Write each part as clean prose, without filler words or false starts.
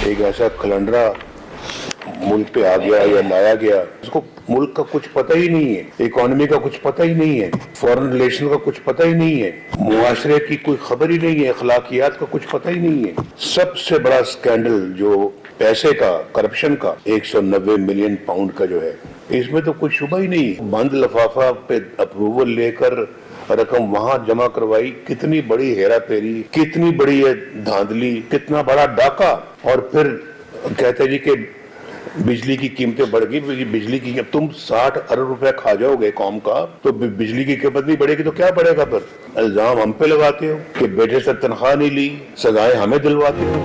एक ऐसा खलंडरा मुल्क पे आ गया या लाया गया, उसको मुल्क का कुछ पता ही नहीं है, इकोनॉमी का कुछ पता ही नहीं है, फॉरेन रिलेशन का कुछ पता ही नहीं है, मुआशरे की कोई खबर ही नहीं है, अखलाकियात का कुछ पता ही नहीं है। सबसे बड़ा स्कैंडल जो पैसे का, करप्शन का, 190 मिलियन पाउंड का जो है, इसमें तो कुछ शुबा ही नहीं। बंद लिफाफा पे अप्रूवल लेकर रकम वहां जमा करवाई, कितनी बड़ी हेरा फेरी, कितनी बड़ी है धांधली, कितना बड़ा डाका। और फिर कहते जी कि बिजली की कीमतें बढ़ गई, बिजली की तुम 60 अरब रुपए खा जाओगे कौम का, तो बिजली की कीमत नहीं बढ़ेगी तो क्या बढ़ेगा? फिर इल्जाम हम पे लगाते हो कि बेटे से तनख्वाह नहीं ली, सजाएं हमें दिलवाते हो।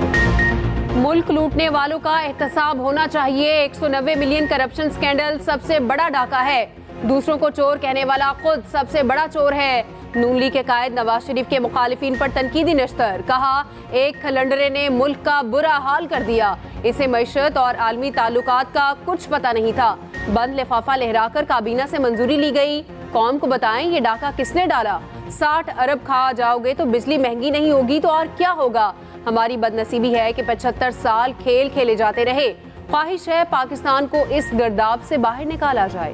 मुल्क लूटने वालों का एहतसाब होना चाहिए। 190 मिलियन करप्शन स्कैंडल सबसे बड़ा डाका है। दूसरों को चोर कहने वाला खुद सबसे बड़ा चोर है। नून लीग के कायद नवाज शरीफ के मुखालिफिन पर तनकीदी नश्तर, कहा एक खलंडरे ने मुल्क का बुरा हाल कर दिया, इसे मईशत और आलमी ताल्लुकात का कुछ पता नहीं था। बंद लिफाफा लहराकर काबीना से मंजूरी ली गई। कौम को बताएं ये डाका किसने डाला? 60 अरब खा जाओगे तो बिजली महंगी नहीं होगी तो और क्या होगा? हमारी बदनसीबी है कि 75 साल खेल खेले जाते रहे। ख्वाहिश है पाकिस्तान को इस गर्दाब से बाहर निकाला जाए।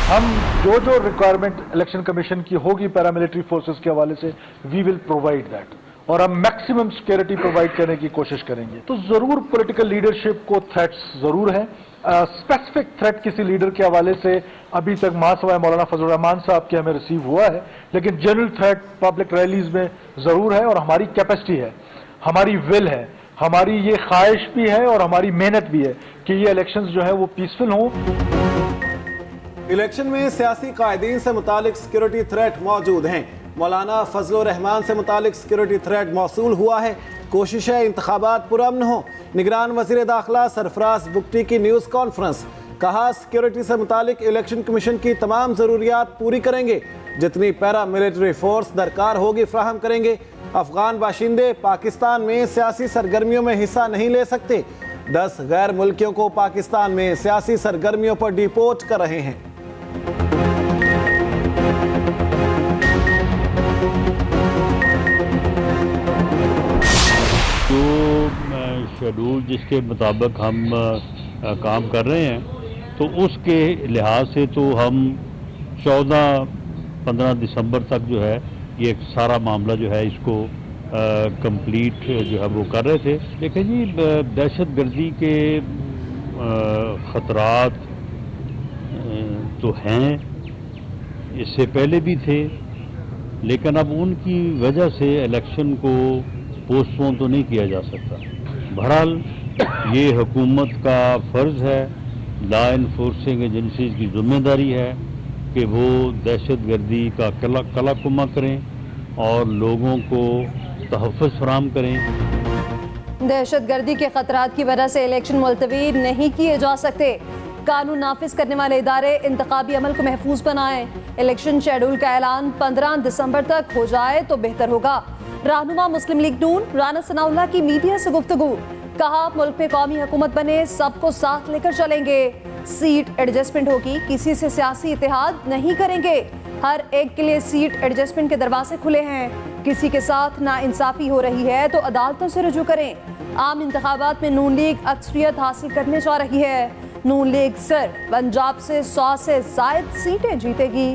हम जो रिक्वायरमेंट इलेक्शन कमीशन की होगी पैरामिलिट्री फोर्सेस के हवाले से, वी विल प्रोवाइड दैट, और हम मैक्सिमम सिक्योरिटी प्रोवाइड करने की कोशिश करेंगे। तो जरूर पॉलिटिकल लीडरशिप को थ्रेट्स जरूर हैं। स्पेसिफिक थ्रेट किसी लीडर के हवाले से अभी तक महासभा मौलाना फजल रहमान साहब के हमें रिसीव हुआ है, लेकिन जनरल थ्रेट पब्लिक रैलीज में जरूर है। और हमारी कैपेसिटी है, हमारी विल है, हमारी ये ख्वाहिश भी है और हमारी मेहनत भी है कि ये इलेक्शंस जो है वो पीसफुल हों। इलेक्शन में सियासी कायदीन से मुतालिक सिक्योरिटी थ्रेट मौजूद हैं। मौलाना फजल रहमान से मुतालिक सिक्योरिटी थ्रेट मौसूल हुआ है। कोशिश है इंतखाबात पुरअमन हो। निगरान वज़ीर दाखिला सरफराज बुगटी की न्यूज़ कॉन्फ्रेंस, कहा सिक्योरिटी से मुतालिक इलेक्शन कमीशन की तमाम ज़रूरियात पूरी करेंगे, जितनी पैरा मिलिट्री फोर्स दरकार होगी फ्राहम करेंगे। अफगान बाशिंदे पाकिस्तान में सियासी सरगर्मियों में हिस्सा नहीं ले सकते। 10 गैर मुल्कियों को पाकिस्तान में सियासी सरगर्मियों पर डिपोर्ट कर रहे हैं। शेड्यूल जिसके मुताबिक हम काम कर रहे हैं, तो उसके लिहाज से तो हम 14-15 दिसंबर तक जो है ये सारा मामला जो है इसको कंप्लीट जो है वो कर रहे थे। देखिए जी, दहशतगर्दी के ख़तरात तो हैं, इससे पहले भी थे, लेकिन अब उनकी वजह से इलेक्शन को पोस्टपोन तो नहीं किया जा सकता। बहरहाल ये हुकूमत का फ़र्ज़ है, लॉ इन्फोर्सिंग एजेंसीज की जिम्मेदारी है कि वो दहशतगर्दी का कलाकुमा करें और लोगों को तहफ़्फ़ुज़ फराहम करें। दहशतगर्दी के खतरात की वजह से इलेक्शन मुलतवी नहीं किए जा सकते। कानून नाफिज करने वाले इदारे इंतखाबी अमल को महफूज बनाएं। इलेक्शन शेड्यूल का ऐलान 15 दिसंबर तक हो जाए तो बेहतर होगा। रहनुमा मुस्लिम लीग नून राना सनाउल्लाह की मीडिया से गुफ्तगू, कहा मुल्क में कौमी हुकूमत बने, सबको साथ लेकर चलेंगे। सीट एडजस्टमेंट होगी, किसी से सियासी इत्तेहाद नहीं करेंगे। हर एक के लिए सीट एडजस्टमेंट के दरवाजे खुले हैं। किसी के साथ नाइंसाफी हो रही है तो अदालतों से रुजू करें। आम इंतखाबात में नून लीग अक्सरियत हासिल करने जा रही है। नून लीग सिर्फ पंजाब से 100 से ज़ायद सीटें जीतेगी।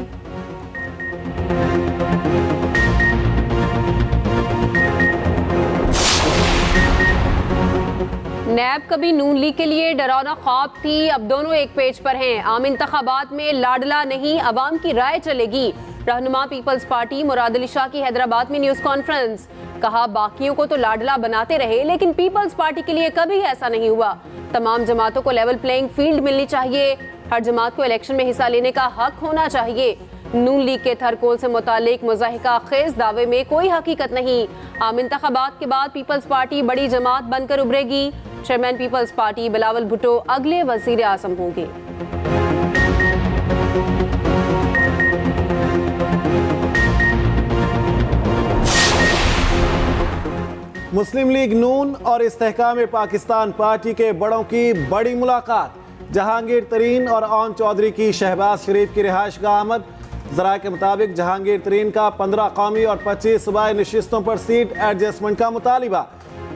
नैब कभी नून लीग के लिए डरावना ख्वाब थी, अब दोनों एक पेज पर हैं। आम इंतखाबात में लाडला नहीं, अवाम की राय चलेगी। रहनुमा पीपल्स पार्टी मुराद अली शाह की हैदराबाद में न्यूज़ कॉन्फ्रेंस, कहा बाकियों को तो लाडला बनाते रहे, लेकिन पीपल्स पार्टी के लिए कभी ऐसा नहीं हुआ। तमाम जमातों को लेवल प्लेइंग फील्ड मिलनी चाहिए। हर जमात को इलेक्शन में हिस्सा लेने का हक होना चाहिए। नून लीग के थरकोल से मुतालिक मुज़ाहिका खेज दावे में कोई हकीकत नहीं। आम इंतखाबात के बाद पीपल्स पार्टी बड़ी जमात बनकर उभरेगी। Chairman People's Party Bilawal Bhutto अगले वजीर आज़म होंगे। मुस्लिम लीग नून और इस्तेहकाम पाकिस्तान पार्टी के बड़ों की बड़ी मुलाकात। जहांगीर तरीन और ओन चौधरी की शहबाज शरीफ की रिहाइशगाह आमद। जराये के मुताबिक जहांगीर तरीन का 15 कौमी और 25 सूबाई नशिस्तों पर सीट एडजस्टमेंट का मुतालिबा।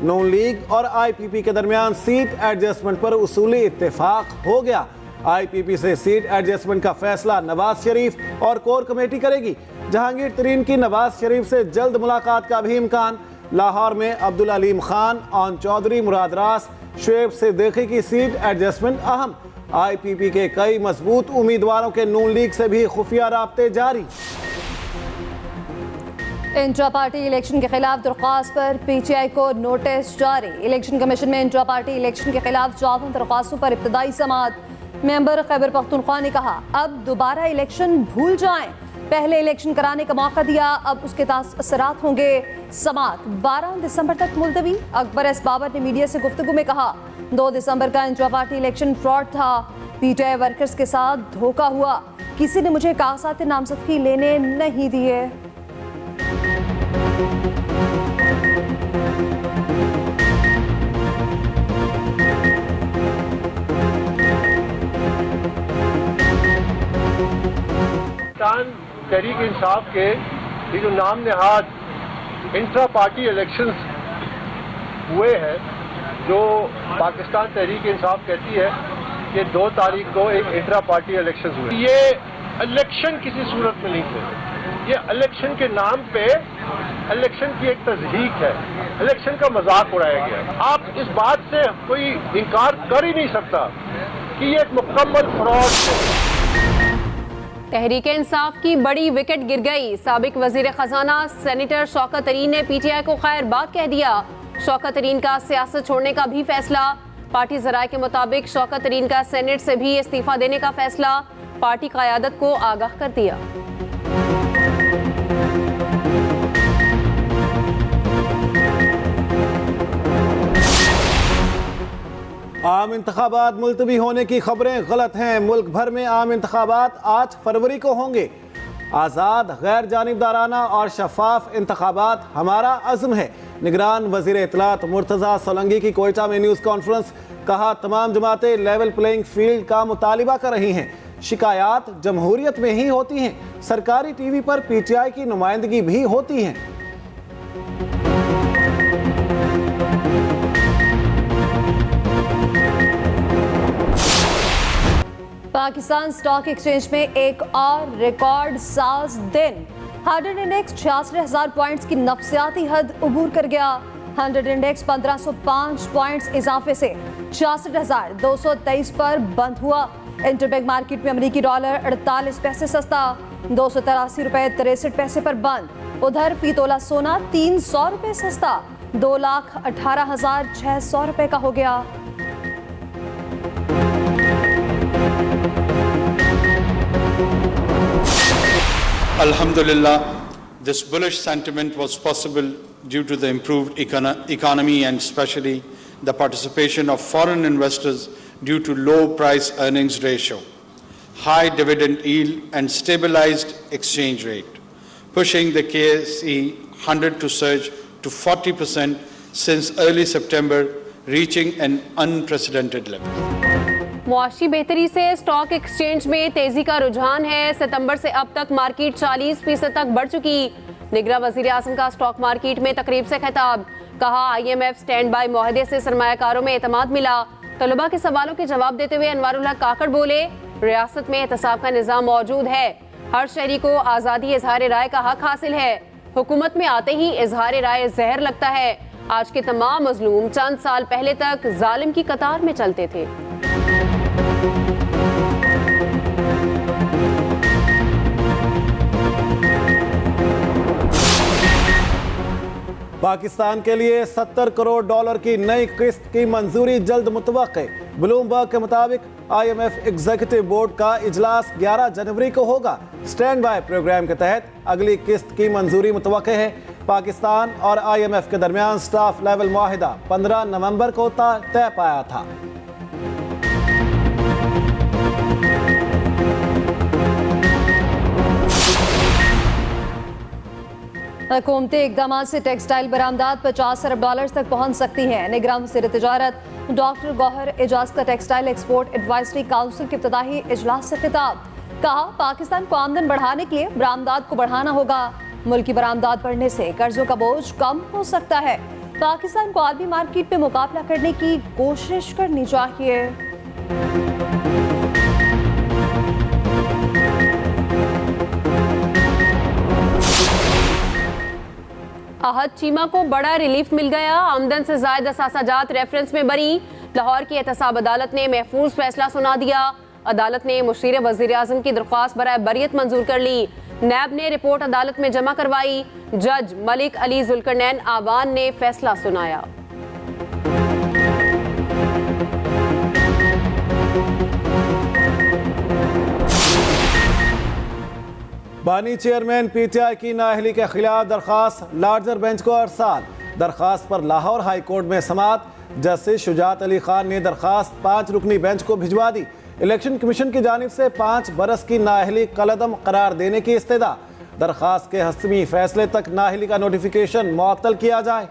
नून लीग और IPP के दरमियान सीट एडजस्टमेंट पर उसूली इत्तेफाक हो गया। IPP से सीट एडजस्टमेंट का फैसला नवाज शरीफ और कोर कमेटी करेगी। जहांगीर तरीन की नवाज शरीफ से जल्द मुलाकात का भी इम्कान। लाहौर में अब्दुल अलीम खान, ऑन चौधरी, मुराद रास, शुएब सिद्दीकी की सीट एडजस्टमेंट अहम। IPP के कई मजबूत उम्मीदवारों के नून लीग से भी खुफिया राब्ते जारी। इंट्रा पार्टी इलेक्शन के खिलाफ दरख्वास्त पर PTI को नोटिस जारी। इलेक्शन कमीशन में इंट्रा पार्टी इलेक्शन के खिलाफ 54 दरख्वास्तों पर इब्तदाई समाअत। मेंबर खैबर पख्तूनख्वा ने कहा, अब दोबारा इलेक्शन भूल जाएं। पहले इलेक्शन कराने का मौका दिया, अब उसके असरात होंगे। समाअत 12 दिसंबर तक मुलतवी। अकबर एस बाबर ने मीडिया से गुफ्तगू में कहा, 2 दिसंबर का इंट्रा पार्टी इलेक्शन फ्रॉड था। PTI वर्कर्स के साथ धोखा हुआ। किसी ने मुझे कागजात नामजदगी लेने नहीं दिए। तहरीक इंसाफ के ये जो नाम नहाद इंट्रा पार्टी इलेक्शंस हुए हैं, जो पाकिस्तान तहरीक इंसाफ कहती है कि 2 तारीख को एक इंट्रा पार्टी इलेक्शंस हुए। ये इलेक्शन किसी सूरत में नहीं थे। ये इलेक्शन के नाम पे इलेक्शन की एक तज़हीक है, इलेक्शन का मजाक उड़ाया गया है। आप इस बात से कोई इनकार कर ही नहीं सकता कि ये एक मुकम्मल फ्रॉड है। तहरीक इंसाफ की बड़ी विकेट गिर गई। साबिक वजीर खजाना सेनेटर शौकत तरीन ने PTI को खैर बात कह दिया। शौकत तरीन का सियासत छोड़ने का भी फैसला। पार्टी जराये के मुताबिक शौकत तरीन का सेनेट से भी इस्तीफा देने का फैसला। पार्टी क़यादत को आगाह कर दिया। आम इंतखाबात मुलतवी होने की खबरें गलत हैं। मुल्क भर में आम इंतखाबात 8 फरवरी को होंगे। आज़ाद, गैर जानिबदाराना और शफाफ इंतखाबात हमारा अज़्म है। निगरान वज़ीर इत्तलात मुर्तज़ा सोलंकी की कोयटा में न्यूज़ कॉन्फ्रेंस। कहा, तमाम जमातें लेवल प्लेइंग फील्ड का मुतालिबा कर रही हैं। शिकायत जमहूरियत में ही होती हैं। सरकारी TV पर PTI की नुमाइंदगी भी होती है। पाकिस्तान स्टॉक एक्सचेंज में एक और रिकॉर्ड साज दिन। 100 इंडेक्स 66,000 पॉइंट्स की नफसियाती हद उबूर कर गया। 100 इंडेक्स 1505 पॉइंट्स इजाफे से 66,223 पर बंद हुआ। इंटरबैंक मार्केट में अमेरिकी डॉलर 48 पैसे सस्ता, 283 रुपए 63 पैसे पर बंद। उधर फी तोला सोना 300 रुपए सस्ता, 2,18,600 रुपए का हो गया। Alhamdulillah, this bullish sentiment was possible due to the improved economy and especially the participation of foreign investors due to low price earnings ratio, high dividend yield and stabilized exchange rate, pushing the KSE 100 to surge to 40% since early September, reaching an unprecedented level. मुआशी बेहतरी से stock exchange में तेजी का रुझान है। सितंबर से अब तक मार्केट 40% तक बढ़ चुकी। निगरान वजीर आज़म का स्टॉक मार्केट में तकरीब से खिताब। कहा, IMF स्टैंड बाय मुआहदे से सरमायाकारों में एतमाद मिला। तलबा के सवालों के जवाब देते हुए अनवारुल हक काकड़ बोले, रियासत में एहतसाब का निज़ाम मौजूद है। हर शहरी को आज़ादी इजहार राय का हक हासिल है। हुकूमत में आते ही इजहार राय जहर लगता है। आज के तमाम मजलूम चंद साल पहले तक जालिम की कतार में चलते थे। पाकिस्तान के लिए $70 करोड़ की नई किस्त की मंजूरी जल्द मुतवक्के। ब्लूमबर्ग के मुताबिक IMF एग्जीक्यूटिव बोर्ड का इजलास 11 जनवरी को होगा। स्टैंड बाय प्रोग्राम के तहत अगली किस्त की मंजूरी मुतवक्के है। पाकिस्तान और IMF के दरमियान स्टाफ लेवल मुआहिदा 15 नवंबर को तय पाया था। हुकूमती इक़दाम से टेक्सटाइल बरामदात $50 अरब तक पहुंच सकती हैं। निगरान वज़ीर तिजारत डॉक्टर गौहर एजाज का टेक्सटाइल एक्सपोर्ट एडवाइजरी काउंसिल के इब्तिदाई इजलास से खिताब। कहा पाकिस्तान को आमदन बढ़ाने के लिए बरामदात को बढ़ाना होगा। मुल्क की बरामदात बढ़ने से कर्जों का बोझ कम हो सकता है। पाकिस्तान को आलमी मार्केट में मुकाबला करने की कोशिश करनी चाहिए। आहत चीमा को बड़ा रिलीफ मिल गया। आमदन से जायद असासाजात रेफरेंस में बरी। लाहौर की एहतसाब अदालत ने महफूज फैसला सुना दिया। अदालत ने मुशीर वजीर आजम की दरख्वास्त बराए बरियत मंजूर कर ली। नैब ने रिपोर्ट अदालत में जमा करवाई। जज मलिक अली जुल्करनैन आवान ने फैसला सुनाया। बानी चेयरमैन पीटीआई की नाअहली के खिलाफ दरखास्त लार्जर बेंच को अरसाल। दरखास्त पर लाहौर हाई कोर्ट में समाअत। जस्टिस शुजात अली खान ने दरखास्त 5 रुकनी बेंच को भिजवा दी। इलेक्शन कमीशन की जानिब से 5 बरस की नाअहली कलअदम करार देने की इस्तदा। दरखास्त के हस्मी फैसले तक नाअहली का नोटिफिकेशन मुअत्तल किया जाए।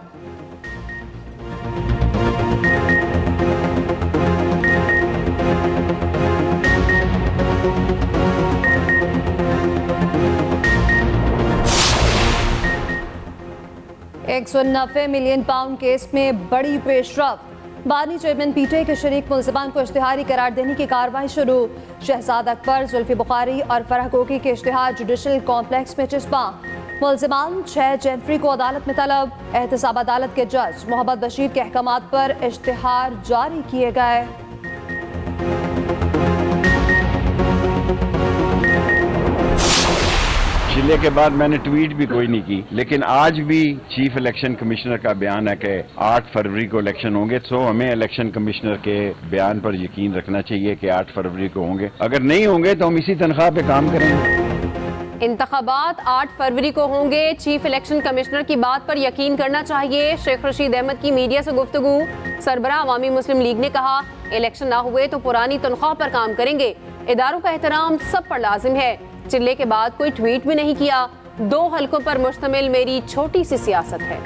£190 मिलियन केस में बड़ी पेशरफ। बानी चेयरमैन पीटीआई के शरीक मुल्ज़िमान को इश्तिहारी करार देने की कार्रवाई शुरू। शहजाद अकबर, जुल्फी बुखारी और फरह कोकी के इश्तिहार जुडिशल कॉम्प्लेक्स में चिस्पा। मुल्ज़िमान 6 जनवरी को अदालत में तलब। एहतसाब अदालत के जज मोहम्मद बशीर के अहकामात पर इश्तिहार जारी किए गए। जिले के बाद मैंने ट्वीट भी कोई नहीं की, लेकिन आज भी चीफ इलेक्शन कमिश्नर का बयान है कि 8 फरवरी को इलेक्शन होंगे। तो हमें इलेक्शन कमिश्नर के बयान पर यकीन रखना चाहिए कि 8 फरवरी को होंगे। अगर नहीं होंगे तो हम इसी तनख्वाह पे काम करेंगे। इंतखाबात 8 फरवरी को होंगे। चीफ इलेक्शन कमिश्नर की बात पर यकीन करना चाहिए। शेख रशीद अहमद की मीडिया से गुफ्तगू। सरबराह अवामी मुस्लिम लीग ने कहा इलेक्शन ना हुए तो पुरानी तनख्वाह पर काम करेंगे। इदारों का एहतराम सब पर लाजिम है। चिल्ले के बाद कोई ट्वीट भी नहीं किया। 2 हलकों पर मुश्तमिल मेरी छोटी सी सियासत है।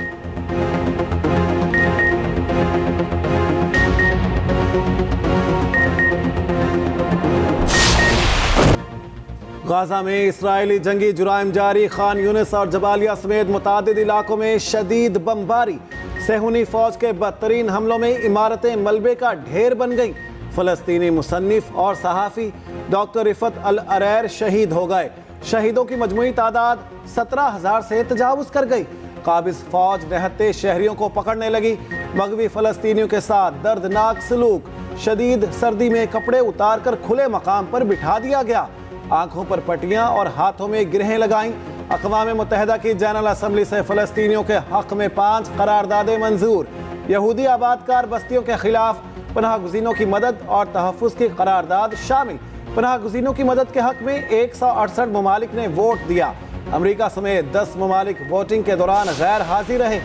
गाजा में इस्राएली जंगी जुराइम जारी। खान यूनिस और जबालिया समेत मुतादिद इलाकों में शदीद बमबारी। सेहूनी फौज के बदतरीन हमलों में इमारतें मलबे का ढेर बन गईं। फलस्तीनी मुसन्निफ और सहाफ़ी डॉक्टर रिफत अल अरैर शहीद हो गए। शहीदों की मजमूई तादाद 17,000 से तजावुज कर गई। काबिज फौज निहत्ते शहरियों को पकड़ने लगी। मगवी फलस्तीनियों के साथ दर्दनाक सलूक। शदीद सर्दी में कपड़े उतार कर खुले मकाम पर बिठा दिया गया। आंखों पर पट्टियां और हाथों में गिरहें लगाईं। अक़वाम मुत्तहिदा की जनरल असम्बली से फलस्तीनियों के हक में 5 करारदादें मंजूर। यहूदी आबादकार बस्तियों के खिलाफ पनाह गुज़ीनों की मदद और तहफ़्फ़ुज़ की करारदाद शामिल। पनाह गुज़ीनों की मदद के हक में 168 ममालिक ने वोट दिया। अमेरिका समेत 10 ममालिक वोटिंग के दौरान गैर हाजिर रहे।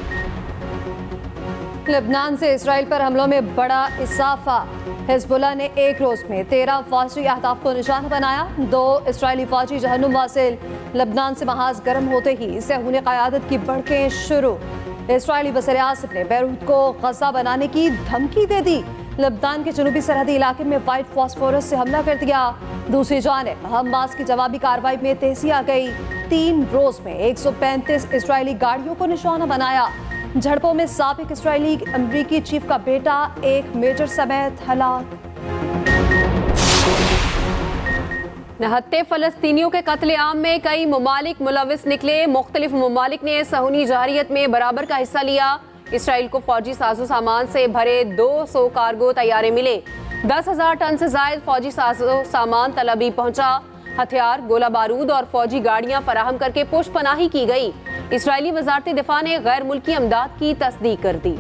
लेबनान से इसराइल पर हमलों में बड़ा इजाफा। हिजबुल्लाह ने एक रोज में 13 फौजी अहदाफ को निशाना बनाया। 2 इसराइली फौजी जहन्नुम वासिल। लेबनान से महाज गर्म होते ही सेहूनी क़यादत की बढ़कें शुरू। इसराइली वज़ीर-ए-आज़म ने बैरूत को गज़ा बनाने की धमकी दे दी। लेबनान के जनूबी सरहदी इलाके में वाइट फॉस्फोरस से हमला कर दिया। दूसरी जानिब हमास की जवाबी कार्रवाई में तेजी आ गई। 3 रोज में 135 इसराइली गाड़ियों को निशाना बनाया। झड़पों में साबिक इसराइली अमरीकी चीफ का बेटा एक मेजर समेत हलाक। निहत्ते फलस्तीनियों के कत्लेआम में कई ममालिक मुलविस निकले। मुख्तलिफ ममालिक ने सहूनी जारियत में बराबर का हिस्सा लिया। इसराइल को फौजी साजो सामान से भरे 200 कार्गो तैयारे मिले। 10,000 टन से जायद फौजी साजो सामान तलबी पहुंचा। हथियार, गोला बारूद और फौजी गाड़ियां फराहम करके पुष्पनाही की गई। इसराइली वजारत दिफा ने गैर मुल्की अमदाद की तस्दीक कर दी।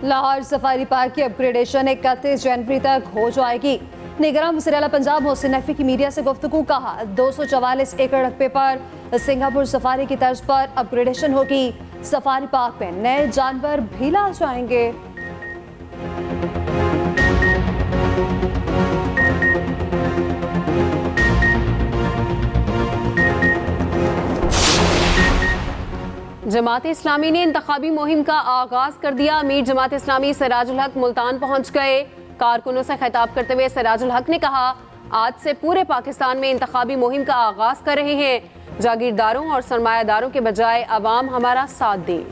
लाहौर सफारी पार्क की अपग्रेडेशन 31 जनवरी तक हो जाएगी। निगरान वज़ीर आला पंजाब मोहसिन नकवी की मीडिया से गुफ्तगू। कहा 244 एकड़ रकबे पर सिंगापुर सफारी की तर्ज पर अपग्रेडेशन होगी। सफारी पार्क में नए जानवर भी ला जाएंगे। जमात इस्लामी ने इंतखाबी मुहिम का आगाज कर दिया। अमीर जमात इस्लामी सिराजुल हक मुल्तान पहुंच गए। कारकुनों से खिताब करते हुए सिराजुल हक ने कहा, आज से पूरे पाकिस्तान में इंतखाबी मुहिम का आगाज कर रहे हैं। जागीरदारों और सरमायादारों के बजाय अवाम हमारा साथ दें।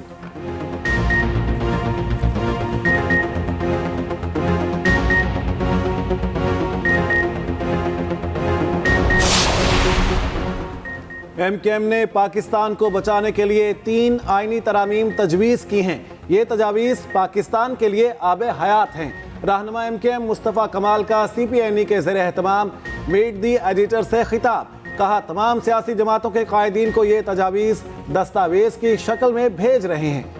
MKM ने पाकिस्तान को बचाने के लिए 3 आईनी तरामीम तजवीज़ की हैं। ये तजावीज़ पाकिस्तान के लिए आब हयात हैं। रहनुमा MKM मुस्तफ़ा कमाल का CPNE के ज़ेर एहतमाम मीट दी एडिटर से खिताब। कहा, तमाम सियासी जमातों के कायदीन को ये तजावीज़ दस्तावेज़ की शक्ल में भेज रहे हैं।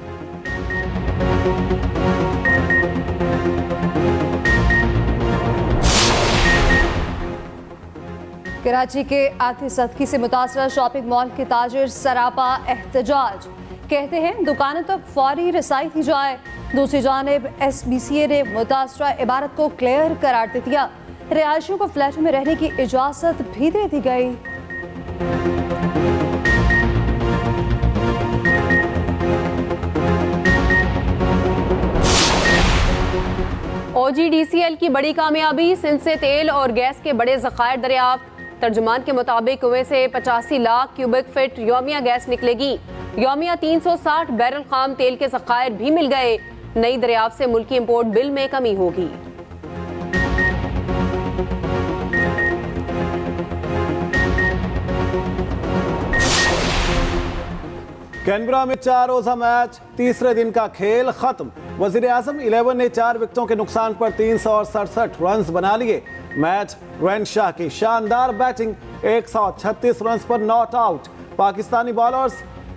कराची के आतिश सदकी से मुतासरा शॉपिंग मॉल के ताजिर सरापा एहतजाज। कहते हैं दुकानों तक फौरी रसाई की जाए। दूसरी जानिब SBCA ने मुतासरा इबारत को क्लियर करार दे दिया। रिहायशियों को फ्लैटों में रहने की इजाज़त भी दे दी गई। OGDCL की बड़ी कामयाबी, सिंध से तेल और गैस के बड़े ज़खायर दरियाफ्त। तर्जुमान के मुताबिक कुएं से 85 लाख क्यूबिक फीट यौमिया गैस निकलेगी। यौमिया 360 बैरल खाम तेल के ज़खायर भी मिल गए। नई दरियाफ्त से मुल्की इंपोर्ट बिल में कमी होगी। कैनबरा में 4 रोजा मैच, तीसरे दिन का खेल खत्म। वजीर आजम 11 ने 4 विकेटों के नुकसान पर 367 रन बना लिए। मैच रैन शाह की शानदार बैटिंग, 136 रन पर नॉट आउट। पाकिस्तानी बॉलर्स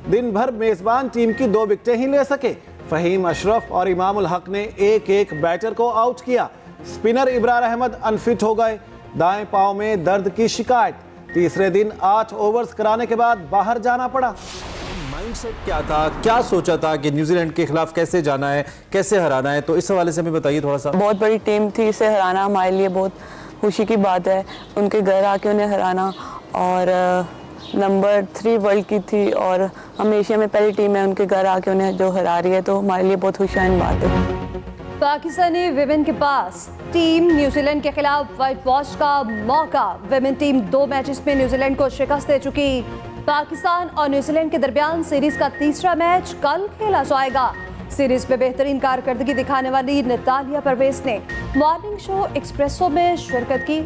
दिन भर मेजबान टीम की 2 विकेटें ही ले सके। फहीम अशरफ और इमामुल हक ने एक बैटर को आउट किया। स्पिनर इब्रार अहमद अनफिट हो गए। दाएं पांव में दर्द की शिकायत। तीसरे दिन 8 ओवर्स कराने के बाद बाहर जाना पड़ा। माइंडसेट क्या था, क्या सोचा था कि न्यूजीलैंड के खिलाफ कैसे जाना है, कैसे हराना है, तो इस हवाले से हमें बताइए थोड़ा सा। बहुत बड़ी टीम थी, इसे हराना हमारे लिए बहुत खुशी की बात है। उनके घर आके उन्हें हराना, और नंबर 3 वर्ल्ड की थी और हम एशिया में पहली टीम है, उनके घर आके उन्हें जो हरा रही है, तो हमारे लिए बहुत खुशहाल बात है। पाकिस्तानी विमेन के पास टीम न्यूजीलैंड के खिलाफ व्हाइट वॉश का मौका। विमेन टीम 2 मैचेस में न्यूजीलैंड को शिकस्त दे चुकी। पाकिस्तान और न्यूजीलैंड के दरमियान सीरीज का तीसरा मैच कल खेला जाएगा। सीरीज में बेहतरीन कारकर्दगी दिखाने वाली नतालिया परवेज ने मॉर्निंग शो एक्सप्रेसो में शिरकत की।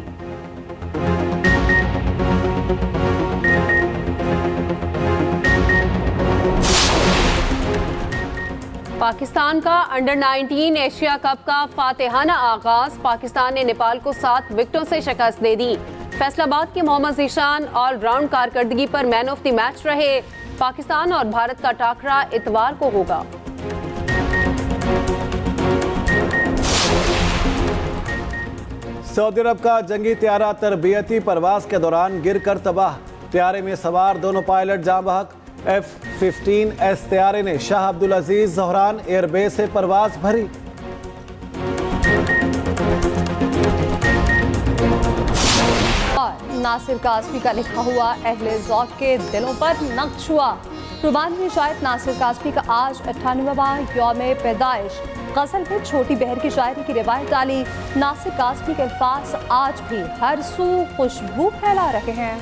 पाकिस्तान का अंडर 19 एशिया कप का फातिहाना आगाज। पाकिस्तान ने नेपाल को 7 विकेटों से शिकस्त दे दी। फैसलाबाद के मोहम्मद ज़ीशान ऑलराउंड कारकर्दगी पर मैन ऑफ द मैच रहे। पाकिस्तान और भारत का टाकरा इतवार को होगा। सऊदी अरब का जंगी त्यारा तरबियती परवाज के दौरान गिरकर तबाह। त्यारे में सवार दोनों पायलट जाँ बहक। F-15S त्यारे ने शाह अब्दुल अजीज ज़ोहरान एयरबेस से परवाज भरी। और नासिर कासमी का लिखा हुआ अहले ज़ौक़ के दिलों पर नक्श हुआ। रुबानी शायर नासिर कासमी का आज 98वां यौम पैदाइश। गज़ल में छोटी बहर की शायरी की रिवायत डाली। नासिर कासमी के अल्फाज आज भी हर सू खुशबू फैला रहे हैं।